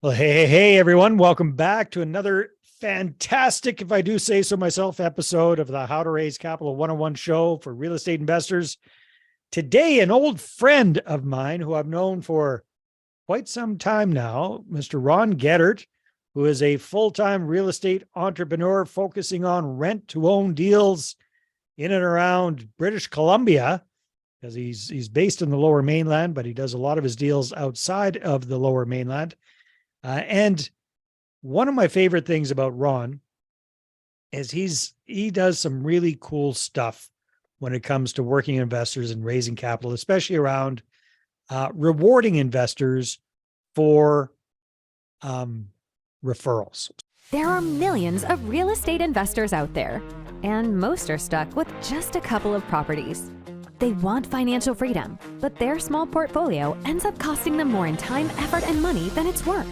Well, hey, everyone. Welcome back to another fantastic, if I do say so myself, episode of the How to Raise Capital 101 show for real estate investors. Today, an old friend of mine who I've known for quite some time now, Mr. Ron Geddert, who is a full-time real estate entrepreneur focusing on rent-to-own deals in and around British Columbia, because he's based in the Lower Mainland, but he does a lot of his deals outside of the Lower Mainland. And one of my favorite things about Ron is he does some really cool stuff when it comes to working investors and raising capital, especially around rewarding investors for referrals. There are millions of real estate investors out there, and most are stuck with just a couple of properties. They want financial freedom, but their small portfolio ends up costing them more in time, effort, and money than it's worth.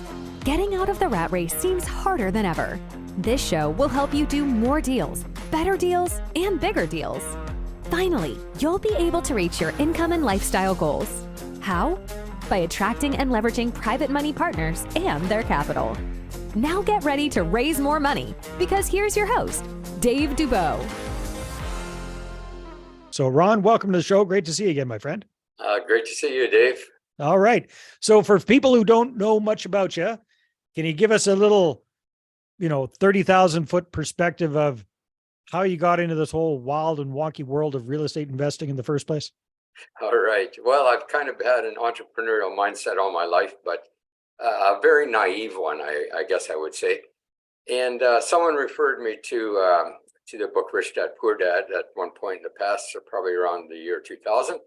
Getting out of the rat race seems harder than ever. This show will help you do more deals, better deals, and bigger deals. Finally, you'll be able to reach your income and lifestyle goals. How? By attracting and leveraging private money partners and their capital. Now get ready to raise more money, because here's your host, Dave Dubeau. So, Ron, welcome to the show. Great to see you again, my friend. Great to see you, Dave. All right. So for people who don't know much about you, can you give us a little, 30,000 foot perspective of how you got into this whole wild and wonky world of real estate investing in the first place? All right. Well, I've kind of had an entrepreneurial mindset all my life, but a very naive one, I guess I would say. And someone referred me to the book Rich Dad, Poor Dad at one point in the past, so probably around the year 2000.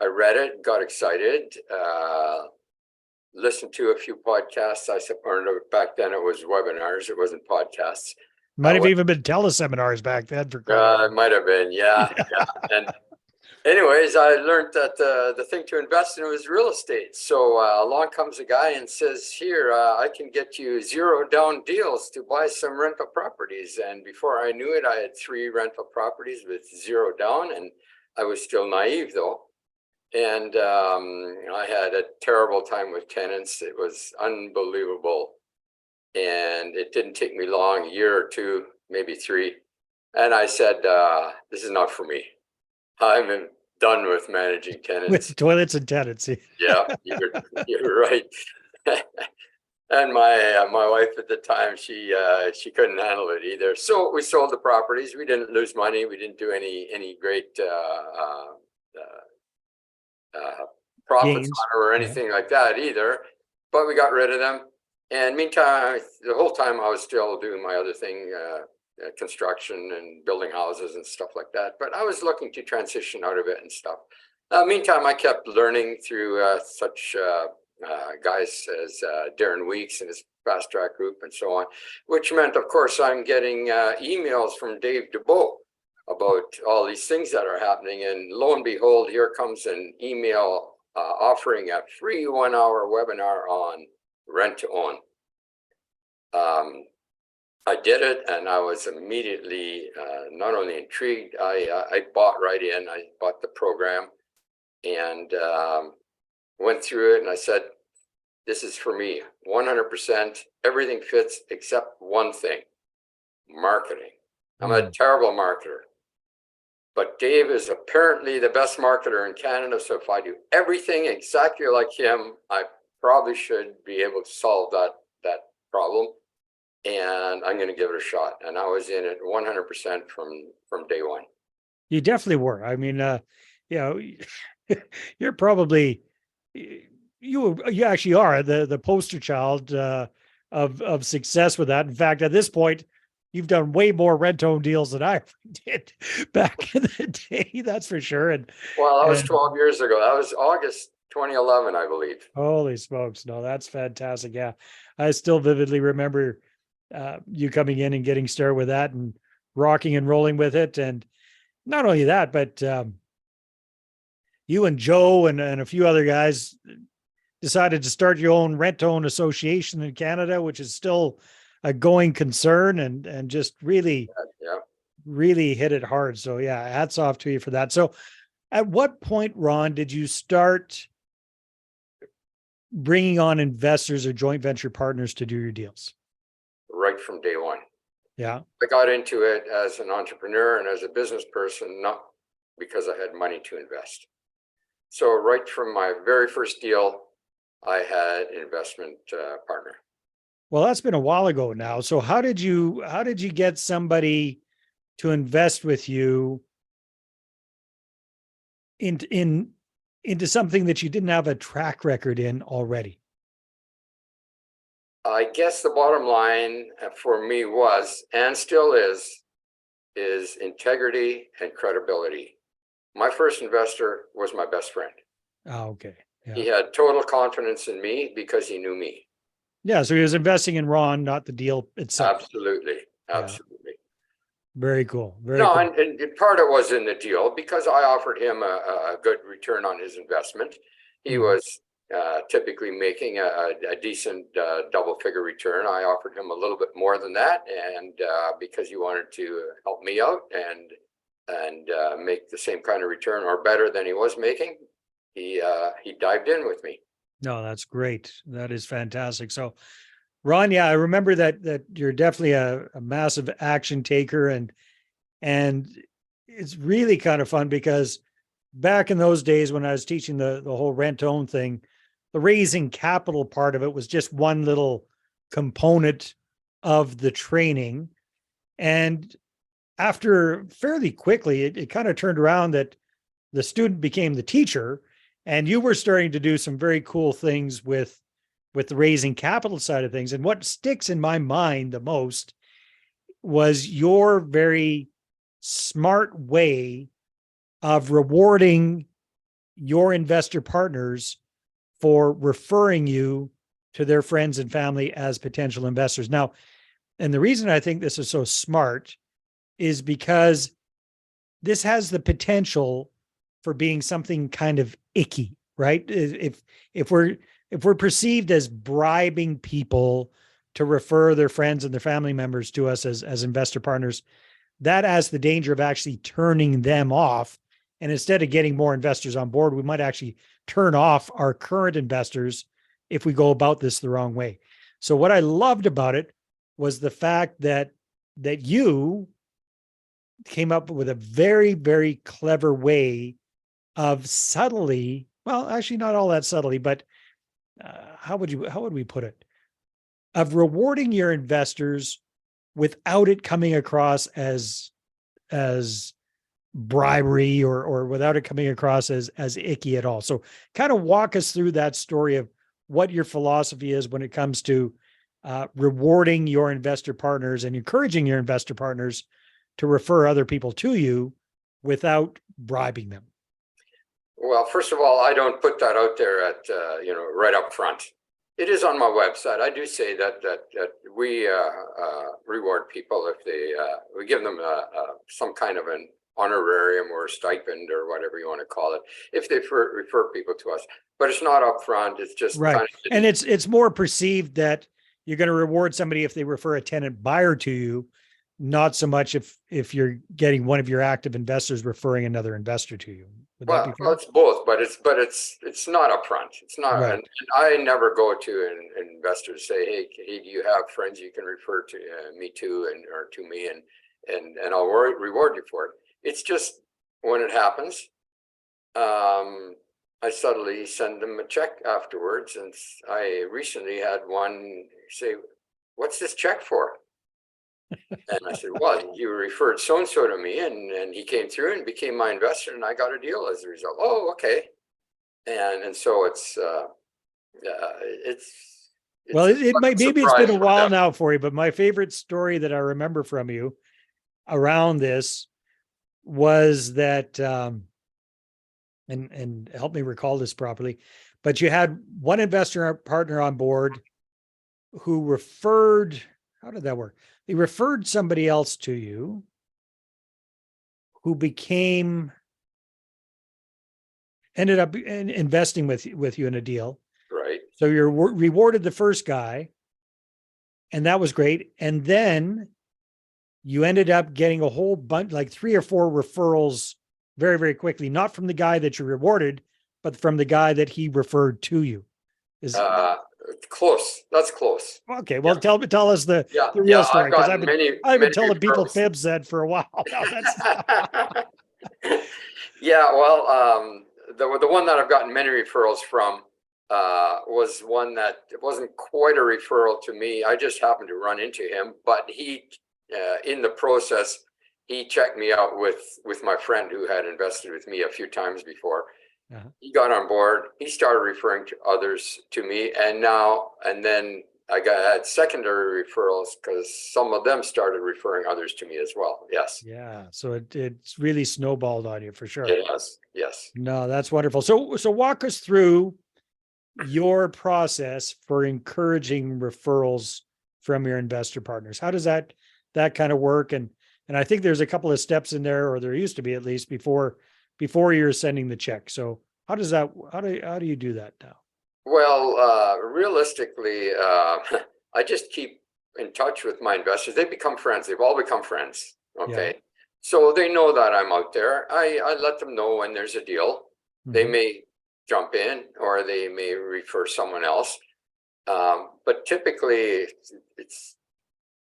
I read it, got excited, listened to a few podcasts. Back then it was webinars, it wasn't podcasts. Might have even been teleseminars back then. It might have been, yeah. And anyways, I learned that the thing to invest in was real estate. So along comes a guy and says, here, I can get you zero down deals to buy some rental properties. And before I knew it, I had 3 rental properties with zero down, and I was still naive though. And I had a terrible time with tenants. It was unbelievable. And it didn't take me long, a year or 2, maybe 3. And I said, this is not for me. I'm done with managing tenants. With toilets and tenants. Yeah, you're right. And my wife at the time, she couldn't handle it either. So we sold the properties. We didn't lose money. We didn't do any great profits on or anything like that either, but we got rid of them. And meantime, the whole time I was still doing my other thing, construction and building houses and stuff like that, but I was looking to transition out of it and stuff. Meantime, I kept learning through such guys as Darren Weeks and his Fast Track group and so on, which meant, of course, I'm getting emails from Dave Dubeau about all these things that are happening. And lo and behold, here comes an email offering a free 1-hour webinar on rent to own. I did it, and I was immediately not only intrigued, I bought right in. I bought the program and went through it, and I said, this is for me, 100%. Everything fits except one thing, marketing. I'm a terrible marketer. But Dave is apparently the best marketer in Canada. So if I do everything exactly like him, I probably should be able to solve that problem. And I'm going to give it a shot. And I was in it 100% from day one. You definitely were. I mean, you're probably, you actually are the poster child of success with that. In fact, at this point, you've done way more rent-own deals than I did back in the day. That's for sure. And well, that was 12 years ago. That was August 2011, I believe. Holy smokes! No, that's fantastic. Yeah, I still vividly remember you coming in and getting started with that and rocking and rolling with it. And not only that, but you and Joe and a few other guys decided to start your own rent-own association in Canada, which is still a going concern, and just really hit it hard. So yeah, hats off to you for that. So at what point, Ron, did you start bringing on investors or joint venture partners to do your deals? Right from day one. Yeah. I got into it as an entrepreneur and as a business person, not because I had money to invest. So right from my very first deal, I had an investment partner. Well, that's been a while ago now. So how did you get somebody to invest with you into something that you didn't have a track record in already? I guess the bottom line for me was, and still is integrity and credibility. My first investor was my best friend. Oh, okay. Yeah. He had total confidence in me because he knew me. Yeah. So he was investing in Ron, not the deal itself. Absolutely. Yeah. Very cool. Very no, cool. And part of it was in the deal because I offered him a good return on his investment. He was typically making a decent double figure return. I offered him a little bit more than that, and because he wanted to help me out and make the same kind of return or better than he was making, he dived in with me. No, that's great. That is fantastic. So, Ron, yeah, I remember that you're definitely a massive action taker, and it's really kind of fun because back in those days when I was teaching the whole rent own thing, the raising capital part of it was just one little component of the training. And after fairly quickly, it kind of turned around that the student became the teacher, and you were starting to do some very cool things with the raising capital side of things. And what sticks in my mind the most was your very smart way of rewarding your investor partners for referring you to their friends and family as potential investors. Now, and the reason I think this is so smart is because this has the potential for being something kind of icky, right? If we're perceived as bribing people to refer their friends and their family members to us as investor partners, that has the danger of actually turning them off. And instead of getting more investors on board, we might actually turn off our current investors if we go about this the wrong way. So what I loved about it was the fact that you came up with a very, very clever way of subtly, well, actually not all that subtly, but how would we put it? Of rewarding your investors without it coming across as bribery or without it coming across as icky at all. So kind of walk us through that story of what your philosophy is when it comes to rewarding your investor partners and encouraging your investor partners to refer other people to you without bribing them. Well, first of all, I don't put that out there at right up front. It is on my website. I do say that we reward people if we give them some kind of an honorarium or stipend or whatever you want to call it if they refer people to us. But it's not upfront. It's just right. Kind of, and it's more perceived that you're going to reward somebody if they refer a tenant buyer to you, not so much if you're getting one of your active investors referring another investor to you. Well, it's both, but it's not upfront. It's not. Right. And I never go to an investor to say, hey, do you have friends you can refer to me to or to me, and I'll reward you for it. It's just when it happens, I subtly send them a check afterwards. And I recently had one say, "What's this check for?" And I said, well, you referred so-and-so to me, and he came through and became my investor, and I got a deal as a result. Oh, okay. And so it's well, it might, maybe it's been a while now for you, but my favorite story that I remember from you around this was that, and help me recall this properly, but you had one investor partner on board who referred, how did that work? They referred somebody else to you who ended up investing with you in a deal. Right. So you're rewarded the first guy, and that was great. And then you ended up getting a whole bunch, like 3 or 4 referrals very, very quickly, not from the guy that you rewarded, but from the guy that he referred to you. Is Close. That's close. okay. Well, tell us the Yeah, real story, because I've many been telling people referrals. fibs that for a while now. Yeah, well, the one that I've gotten many referrals from was one that it wasn't quite a referral to me. I just happened to run into him, but he, in the process, he checked me out with my friend who had invested with me a few times before. Uh-huh. He got on board. He started referring to others to me, and then I had secondary referrals because some of them started referring others to me as well. Yes. Yeah. So it's really snowballed on you for sure. It has. Yes. No, that's wonderful. So walk us through your process for encouraging referrals from your investor partners. How does that kind of work? And I think there's a couple of steps in there, or there used to be at least before you're sending the check. So how do you do that now? Well, realistically, I just keep in touch with my investors. They become friends. They've all become friends. Okay. Yeah. So they know that I'm out there. I let them know when there's a deal. Mm-hmm. They may jump in or they may refer someone else. But typically it's,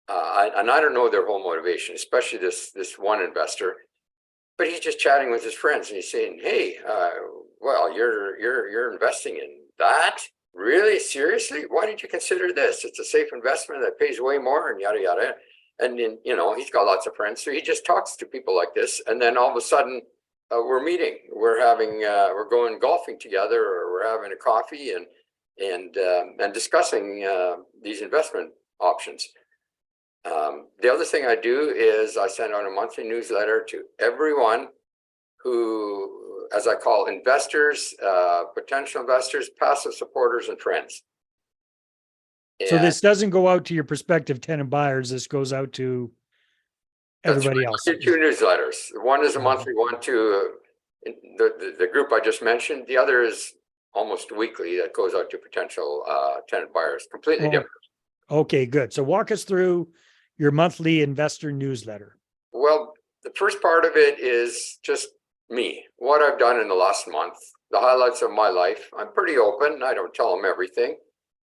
and I don't know their whole motivation, especially this one investor, but he's just chatting with his friends and he's saying, hey, well, you're investing in that? Really? Seriously? Why did you consider this? It's a safe investment that pays way more and yada, yada. And then, he's got lots of friends. So he just talks to people like this. And then all of a sudden we're meeting, we're going golfing together, or we're having a coffee and discussing these investment options. The other thing I do is I send out a monthly newsletter to everyone who, as I call investors, potential investors, passive supporters, and friends. So this doesn't go out to your prospective tenant buyers. This goes out to everybody else. Two newsletters. One is a monthly one to the group I just mentioned. The other is almost weekly that goes out to potential tenant buyers. Completely different. Okay, good. So walk us through your monthly investor newsletter. Well, the first part of it is just me, what I've done in the last month, the highlights of my life. I'm pretty open. I don't tell them everything,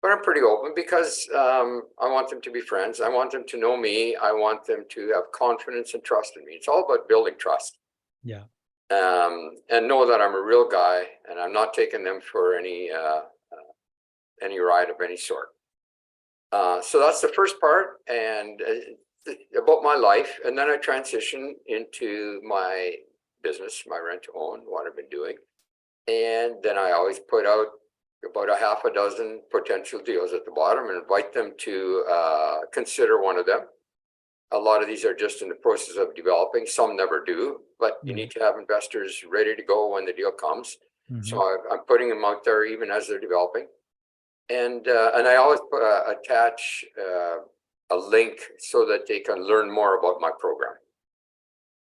but I'm pretty open because I want them to be friends. I want them to know me. I want them to have confidence and trust in me. It's all about building trust. Yeah. And know that I'm a real guy and I'm not taking them for any ride of any sort. So that's the first part, and about my life. And then I transition into my business, my rent to own, what I've been doing. And then I always put out about a half a dozen potential deals at the bottom and invite them to consider one of them. A lot of these are just in the process of developing. Some never do, but you need to have investors ready to go when the deal comes. Mm-hmm. So I'm putting them out there even as they're developing. And I always attach a link so that they can learn more about my program.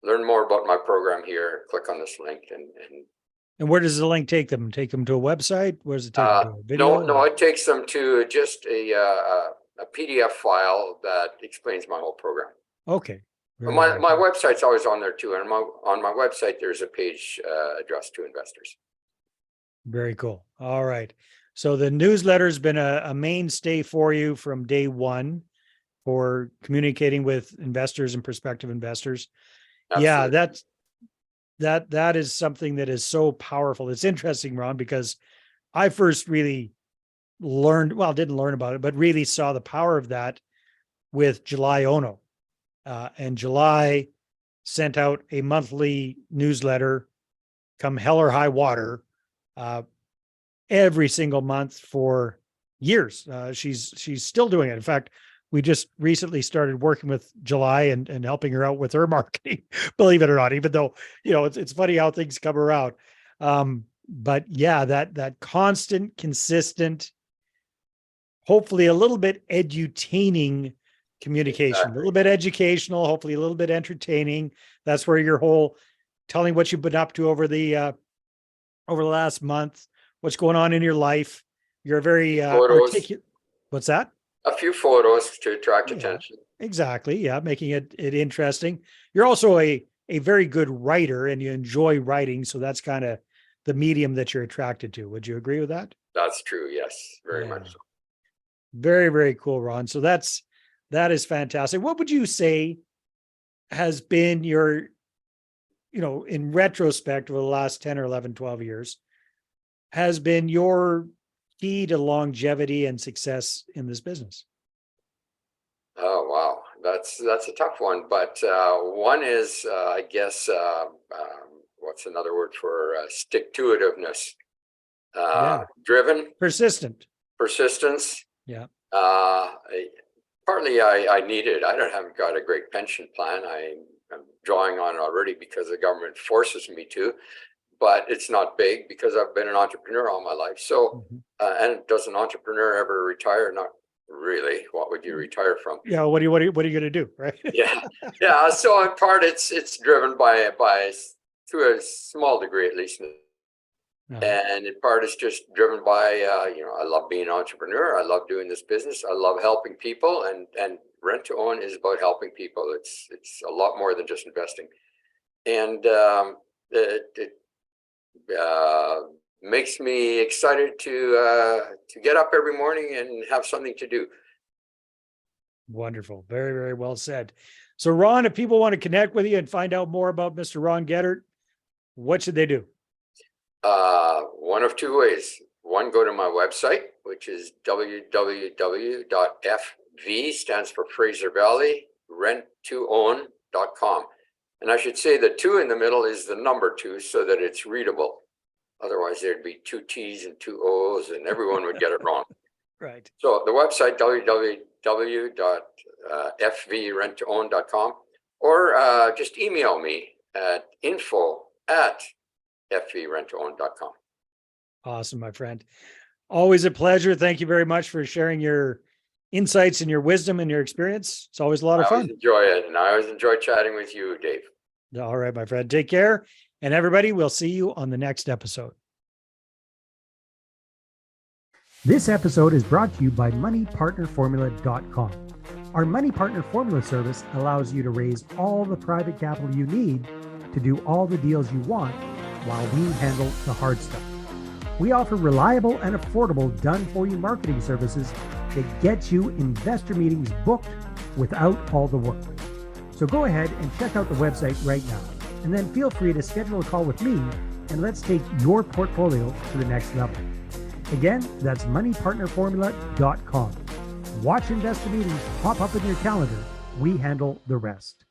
Learn more about my program here. Click on this link and where does the link take them? Take them to a website? Where does it take them to? A video? No, it takes them to just a PDF file that explains my whole program. Okay. My website's always on there too, and on my website there's a page addressed to investors. Very cool. All right. So the newsletter's been a mainstay for you from day one for communicating with investors and prospective investors. Absolutely. Yeah, that is something that is so powerful. It's interesting, Ron, because I first really didn't learn about it, but really saw the power of that with July Ono. And July sent out a monthly newsletter, come hell or high water, every single month for years. She's still doing it. In fact, we just recently started working with July and helping her out with her marketing, believe it or not, even though, it's funny how things come around. But yeah, that constant, consistent, hopefully a little bit edutaining communication, a little bit educational, hopefully a little bit entertaining. That's where your whole telling what you've been up to over the last month, what's going on in your life. You're very articulate. What's that? A few photos to attract attention. Exactly. Yeah. Making it interesting. You're also a very good writer and you enjoy writing. So that's kind of the medium that you're attracted to. Would you agree with that? That's true. Yes, very much so. Very, very cool, Ron. So that is fantastic. What would you say has been your, in retrospect over the last 10 or 11, 12 years, has been your key to longevity and success in this business? Oh, wow. That's a tough one. But one is, I guess, what's another word for stick-to-itiveness? Driven. Persistence. Yeah. Partly I need it. haven't got a great pension plan. I'm drawing on it already because the government forces me to, but it's not big because I've been an entrepreneur all my life. So, and does an entrepreneur ever retire? Not really. What would you retire from? Yeah. What are you going to do? Right. Yeah. So in part, it's driven by to a small degree, at least. And in part, it's just driven by, I love being an entrepreneur. I love doing this business. I love helping people, and rent to own is about helping people. It's a lot more than just investing. And it makes me excited to get up every morning and have something to do. Wonderful. Very, very well said. So Ron, if people want to connect with you and find out more about Mr. Ron Geddert, what should they do? One of two ways. One, go to my website, which is www.FV, stands for Fraser Valley Rent2Own.com. And I should say the 2 in the middle is the number 2 so that it's readable. Otherwise, there'd be 2 T's and 2 O's and everyone would get it wrong. Right. So the website, www.fvrent2own.com, or just email me at info@fvrent2own.com. Awesome, my friend. Always a pleasure. Thank you very much for sharing your insights and your wisdom and your experience. It's always a lot of fun. I always enjoy it, and I always enjoy chatting with you, Dave. All right, my friend. Take care. And everybody, we'll see you on the next episode. This episode is brought to you by moneypartnerformula.com. Our Money Partner Formula service allows you to raise all the private capital you need to do all the deals you want while we handle the hard stuff. We offer reliable and affordable done-for-you marketing services that get you investor meetings booked without all the work. So go ahead and check out the website right now, and then feel free to schedule a call with me, and let's take your portfolio to the next level. Again, that's moneypartnerformula.com. Watch investor meetings pop up in your calendar. We handle the rest.